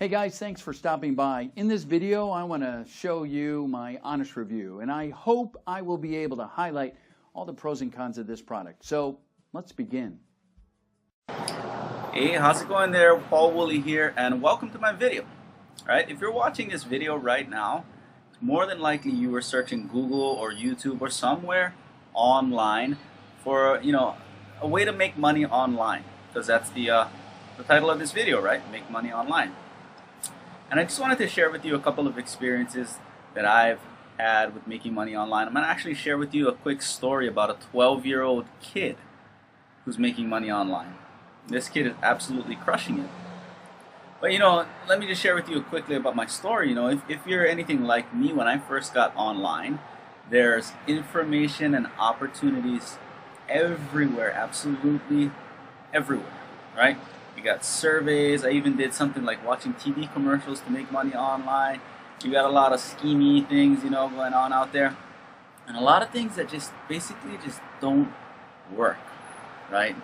Hey guys, thanks for stopping by. In this video, I want to show you my honest review, and I hope I will be able to highlight all the pros and cons of this product. So let's begin. Hey, how's it going there? Paul Woolley here, and welcome to my video. Alright, if you're watching this video right now, it's more than likely you were searching Google or YouTube or somewhere online for, a way to make money online, because that's the title of this video, right? Make money online. And I just wanted to share with you a couple of experiences that I've had with making money online. I'm going to actually share with you a quick story about a 12-year-old kid who's making money online. This kid is absolutely crushing it. But let me just share with you quickly about my story. If you're anything like me, when I first got online, there's information and opportunities everywhere, absolutely everywhere, right? You got surveys. I even did something like watching TV commercials to make money online. You got a lot of schemy things, going on out there. And a lot of things that just basically just don't work, right?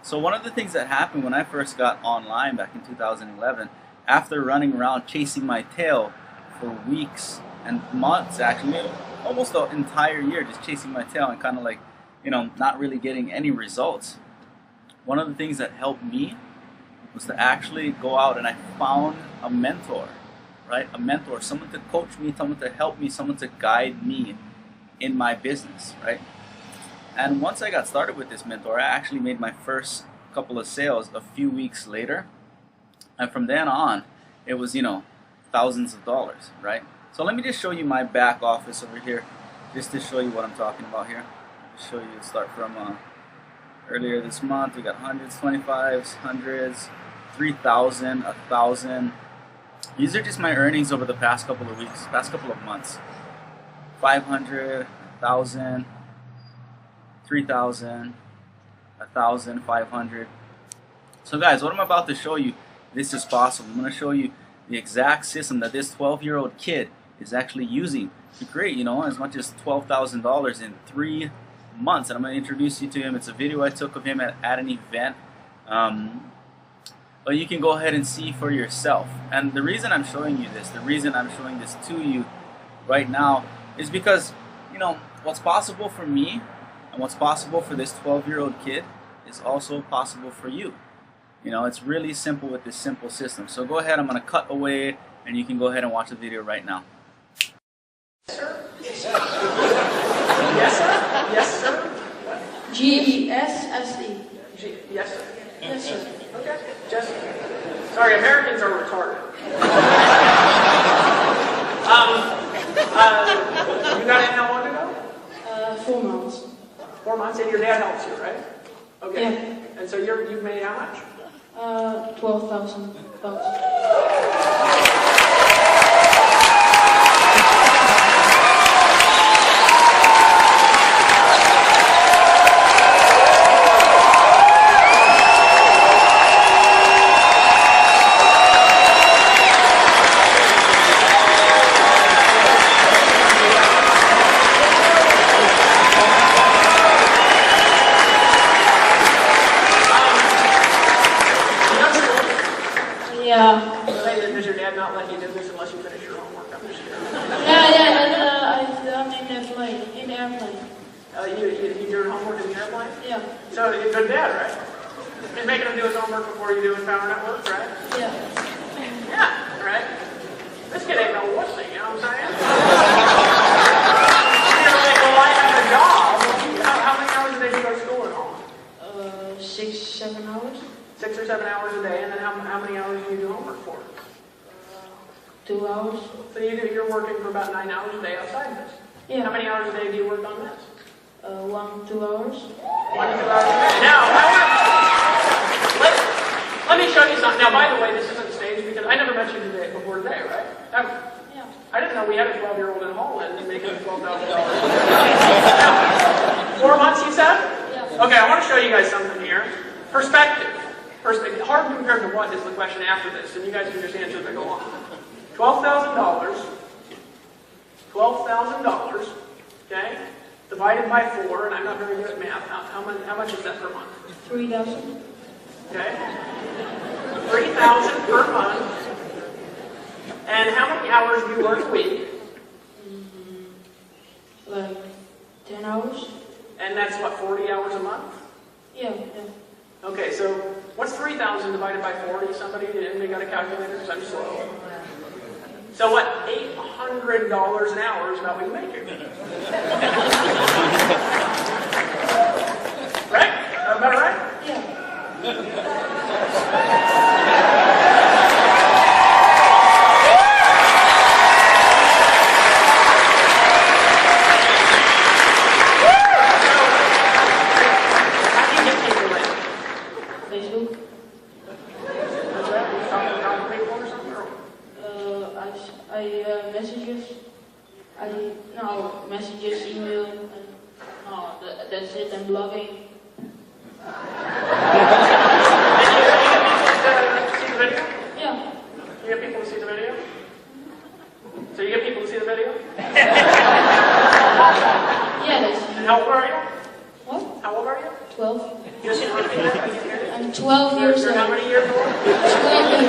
So one of the things that happened when I first got online back in 2011, after running around chasing my tail for weeks and months, actually, almost the entire year just chasing my tail and kind of like, not really getting any results. One of the things that helped me was to actually go out and I found a mentor, right? A mentor, someone to coach me, someone to help me, someone to guide me in my business, right? And once I got started with this mentor, I actually made my first couple of sales a few weeks later. And from then on, it was, thousands of dollars, right? So let me just show you my back office over here, just to show you what I'm talking about here. I'll show you, start from earlier this month. We got hundreds, 25s, hundreds, 3,000, 1,000. These are just my earnings over the past couple of weeks, past couple of months. 500, 1,000, 3,000, 1,000, 500. So guys, what I'm about to show you, this is possible. I'm going to show you the exact system that this 12-year-old kid is actually using to create, as much as $12,000 in 3 months. And I'm going to introduce you to him. It's a video I took of him at an event. But you can go ahead and see for yourself. And the reason I'm showing you this, the reason I'm showing this to you right now is because, what's possible for me and what's possible for this 12-year-old kid is also possible for you. It's really simple with this simple system. So go ahead, I'm going to cut away and you can go ahead and watch the video right now. Yes, sir? Yes, sir? Yes, sir? G-E-S-S-E. Yes, sir? Yes, sir. Okay. Just, sorry, Americans are retarded. You got in how long ago? 4 months. 4 months, and your dad helps you, right? Okay. Yeah. And so you've made how much? $12,000. Yeah. Does your dad not let you do this unless you finish your homework? I'm just kidding. Yeah, I'm in the plane, in the airplane. You do your homework in the airplane? Yeah. So you're a good dad, right? He's making him do his homework before you do his power networks, right? Yeah. Yeah, right? This kid ain't no wussy, you know what I'm saying? You know, make a life and a job. How many hours a day do you go to school at home? 6, 7 hours. 6 or 7 hours a day, and then how many hours do you do homework for? 2 hours. So you're working for about 9 hours a day outside this. Yeah. How many hours a day do you work on this? 1, 2 hours. 1 to 2 hours a day. Now, let me show you something. Now, by the way, this isn't staged because I never met you before today, right? Ever. Yeah. I didn't know we had a 12-year-old in Holland and making $12,000. Now, 4 months, you said? Yeah. Okay, I want to show you guys something here. Perspective. Hard compared to what is the question after this, and you guys can just answer as I go on. $12,000. $12,000. Okay? Divided by 4, and I'm not very good at math. How much is that per month? 3,000. Okay? $3,000 per month And how many hours do you work a week? Like 10 hours? And that's what, 40 hours a month? Yeah. Okay, so what's 3,000 divided by 40? Somebody got a calculator? Because I'm slow. So what, $800 an hour is about what you make here. Right? About right? Yeah. How do you get people in? Facebook. What's that? You talking to people or something? Or? I messages. Messages, email, and that's it. And blogging. See the video? Yeah. You get people to see the video? So you get people to see the video? Yeah, that's And how old are you? what? How old are you? 12. Just repeat that. I can hear you. I'm 12 years You're old. how many years old? 12 years.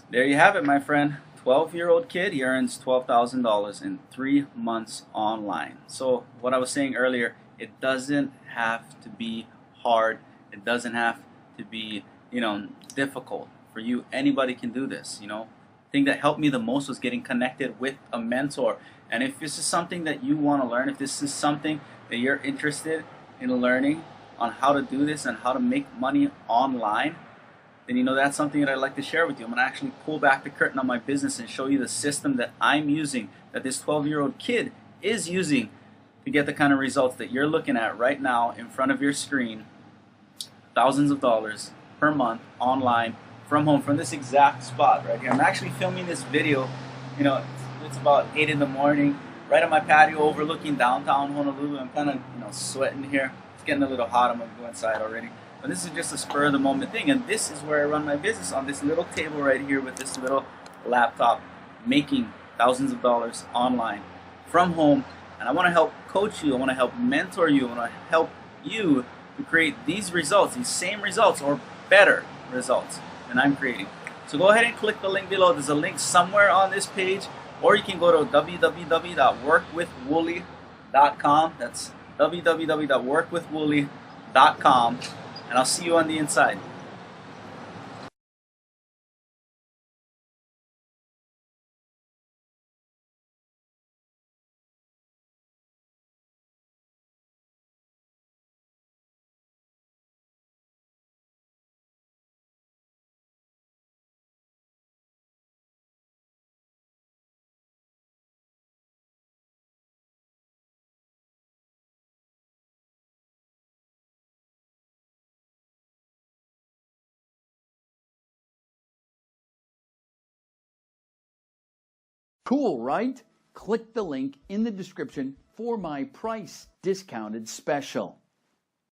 There you have it, my friend. 12-year-old kid, he earns $12,000 in 3 months online. So what I was saying earlier, it doesn't have to be hard. It doesn't have to be, difficult for you. Anybody can do this, The thing that helped me the most was getting connected with a mentor. And if this is something that you want to learn, if this is something that you're interested in learning on how to do this and how to make money online, then that's something that I'd like to share with you. I'm going to actually pull back the curtain on my business and show you the system that I'm using, that this 12-year-old kid is using to get the kind of results that you're looking at right now in front of your screen. Thousands of dollars per month online from home, from this exact spot right here. I'm actually filming this video, it's about 8 in the morning, right on my patio overlooking downtown Honolulu. I'm kind of, sweating here. It's getting a little hot. I'm going to go inside already. But this is just a spur of the moment thing, and this is where I run my business, on this little table right here with this little laptop, making thousands of dollars online from home. And I want to help coach you, I want to help mentor you, I want to help you to create these results, these same results or better results than I'm creating. So go ahead and click the link below. There's a link somewhere on this page, or you can go to www.workwithwoolly.com. That's www.workwithwoolly.com. And I'll see you on the inside. Cool, right? Click the link in the description for my price discounted special.